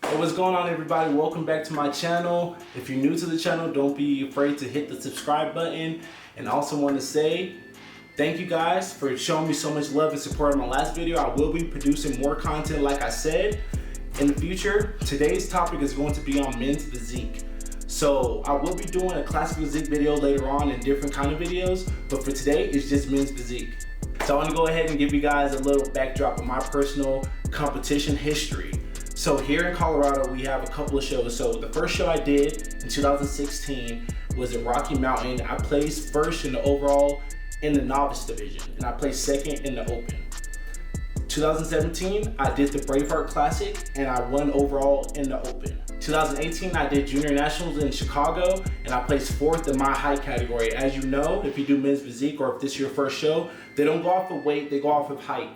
Hey, what's going on, everybody? Welcome back to my channel. If you're new to the channel, don't be afraid to hit the subscribe button. And I also want to say thank you guys for showing me so much love and support on my last video. I will be producing more content, like I said, in the future. Today's topic is going to be on men's physique. So I will be doing a classic physique video later on and different kind of videos, but for today it's just men's physique. So I want to go ahead and give you guys a little backdrop of my personal competition history. So here in Colorado, we have a couple of shows. So the first show I did in 2016 was at Rockymountain. I placed first in the overall in the novice division, and I placed second in the open. 2017, I did the Braveheart Classic, and I won overall in the open. 2018, I did Junior Nationals in Chicago, and I placed fourth in my height category. As you know, if you do men's physique or if this is your first show, they don't go off of weight, they go off of height.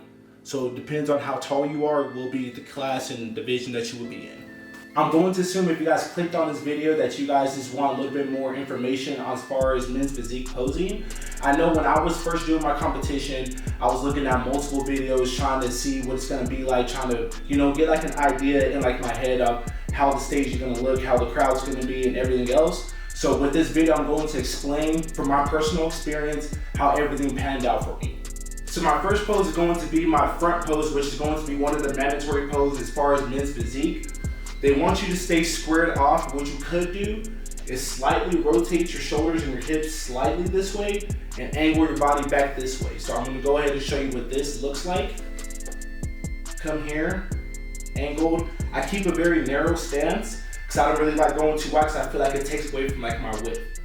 So it depends on how tall you are, it will be the class and division that you will be in. I'm going to assume if you guys clicked on this video that you guys just want a little bit more information as far as men's physique posing. I know when I was first doing my competition, I was looking at multiple videos trying to see what it's gonna be like, trying to, get like an idea in like my head of how the stage is gonna look, how the crowd's gonna be and everything else. So with this video, I'm going to explain from my personal experience how everything panned out for me. So my first pose is going to be my front pose, which is going to be one of the mandatory poses as far as men's physique. They want you to stay squared off. What you could do is slightly rotate your shoulders and your hips slightly this way and angle your body back this way. So I'm gonna go ahead and show you what this looks like. Come here, angled. I keep a very narrow stance because I don't really like going too wide because I feel like it takes away from like my width.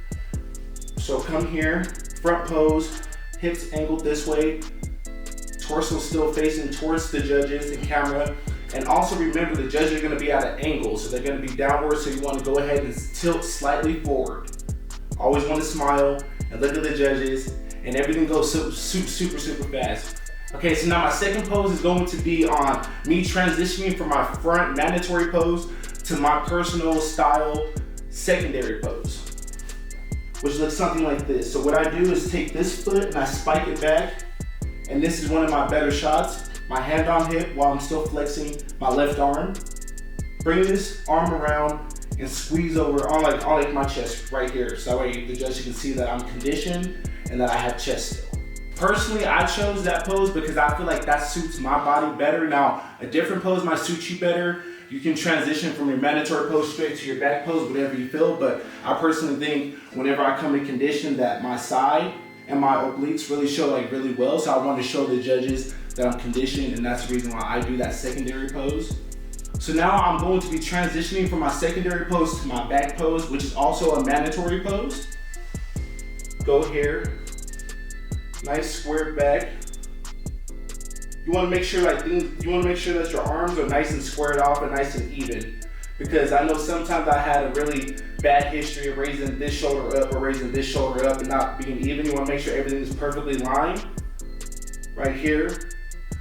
So come here, front pose, hips angled this way, torso still facing towards the judges and camera. And also remember, the judges are going to be at an angle, so they're going to be downward, so you want to go ahead and tilt slightly forward. Always want to smile and look at the judges, and everything goes super fast. Okay, so now my second pose is going to be on me transitioning from my front mandatory pose to my personal style secondary pose, which looks something like this. So what I do is take this foot and I spike it back, and this is one of my better shots. My hand on hip while I'm still flexing my left arm. Bring this arm around and squeeze over on like my chest right here. So that way the judge can see that I'm conditioned and that I have chest still. Personally, I chose that pose because I feel like that suits my body better. Now, a different pose might suit you better. You can transition from your mandatory pose straight to your back pose, whatever you feel. But I personally think whenever I come in condition that my side and my obliques really show like really well. So I want to show the judges that I'm conditioned, and that's the reason why I do that secondary pose. So now I'm going to be transitioning from my secondary pose to my back pose, which is also a mandatory pose. Go here, nice squared back. You want to make sure that your arms are nice and squared off and nice and even, because I know sometimes I had a really bad history of raising this shoulder up or raising this shoulder up and not being even. You want to make sure everything is perfectly lined. Right here.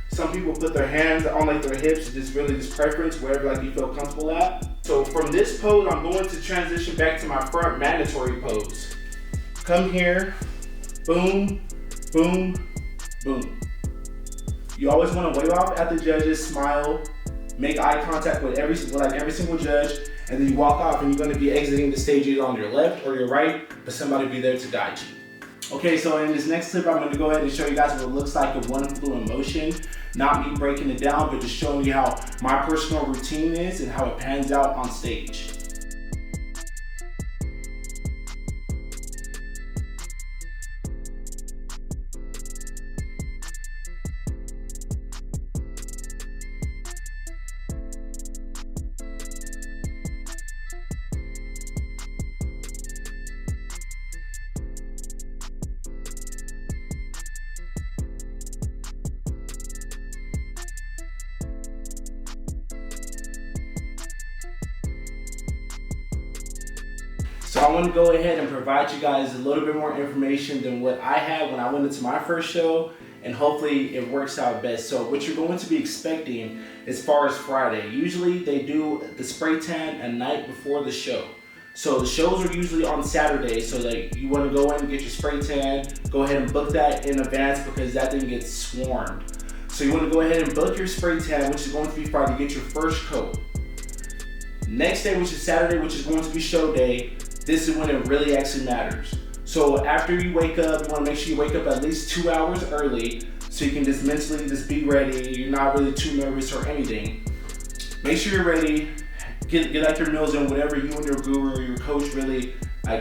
Some people put their hands on like their hips, just preference, wherever like you feel comfortable at. So from this pose, I'm going to transition back to my front mandatory pose. Come here, boom, boom, boom. You always want to wave off at the judges, smile, make eye contact with every single judge, and then you walk off and you're going to be exiting the stage either on your left or your right, but somebody will be there to guide you. Okay, so in this next clip, I'm going to go ahead and show you guys what it looks like in one fluid motion. Not me breaking it down, but just showing you how my personal routine is and how it pans out on stage. So I want to go ahead and provide you guys a little bit more information than what I had when I went into my first show, and hopefully it works out best. So what you're going to be expecting as far as Friday, usually they do the spray tan a night before the show. So the shows are usually on Saturday, so like you want to go in and get your spray tan, go ahead and book that in advance because that thing gets swarmed. So you want to go ahead and book your spray tan, which is going to be Friday, to get your first coat. Next day, which is Saturday, which is going to be show day, this is when it really actually matters. So after you wake up, you want to make sure you wake up at least 2 hours early so you can just mentally just be ready. You're not really too nervous or anything. Make sure you're ready. Get like your meals in, whatever you and your guru or your coach really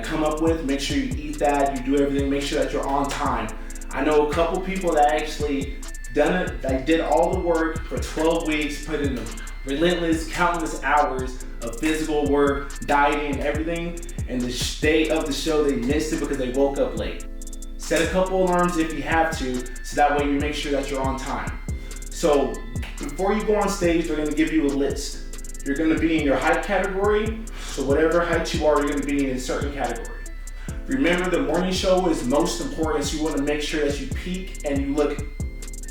come up with. Make sure you eat that, you do everything, make sure that you're on time. I know a couple people that actually done it, like did all the work for 12 weeks, put in the relentless, countless hours of physical work, dieting, and everything, and the day of the show they missed it because they woke up late. Set a couple alarms if you have to, so that way you make sure that you're on time. So before you go on stage, they're gonna give you a list. You're gonna be in your height category, so whatever height you are, you're gonna be in a certain category. Remember, the morning show is most important, so you wanna make sure that you peak and you look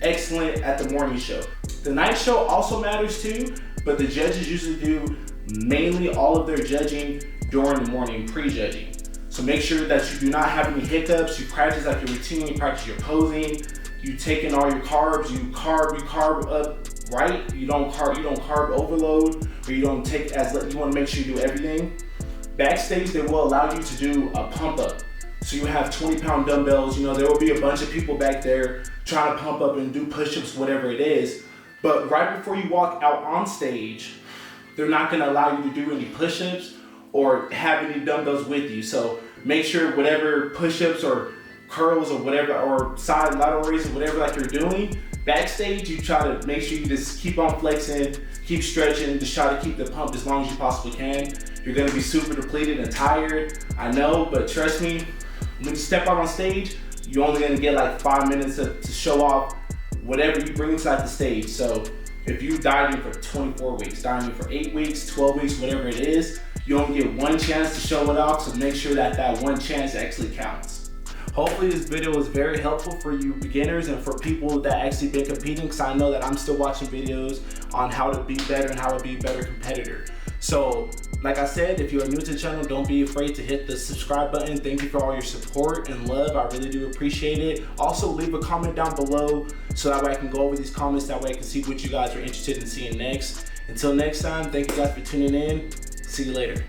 excellent at the morning show. The night show also matters too, but the judges usually do mainly all of their judging during the morning, pre-judging. So make sure that you do not have any hiccups, you practice like your routine, you practice your posing, you take in all your carbs, you carb up right, you don't carb overload, or you don't take as, you wanna make sure you do everything. Backstage, they will allow you to do a pump up. So you have 20-pound dumbbells, you know, there will be a bunch of people back there trying to pump up and do push-ups, whatever it is. But right before you walk out on stage, they're not gonna allow you to do any push-ups or have any dumbbells with you. So make sure whatever push-ups or curls or whatever, or side lateral raises, whatever like you're doing, backstage you try to make sure you just keep on flexing, keep stretching, just try to keep the pump as long as you possibly can. You're gonna be super depleted and tired, I know, but trust me, when you step out on stage, you're only gonna get like 5 minutes to show off whatever you bring inside the stage. So if you dieting for 24 weeks, dieting for 8 weeks, 12 weeks, whatever it is, you only get one chance to show it off, so make sure that that one chance actually counts. Hopefully this video was very helpful for you beginners and for people that actually been competing, because I know that I'm still watching videos on how to be better and how to be a better competitor. So like I said, if you are new to the channel, don't be afraid to hit the subscribe button. Thank you for all your support and love. I really do appreciate it. Also, leave a comment down below so that way I can go over these comments. That way I can see what you guys are interested in seeing next. Until next time, thank you guys for tuning in. See you later.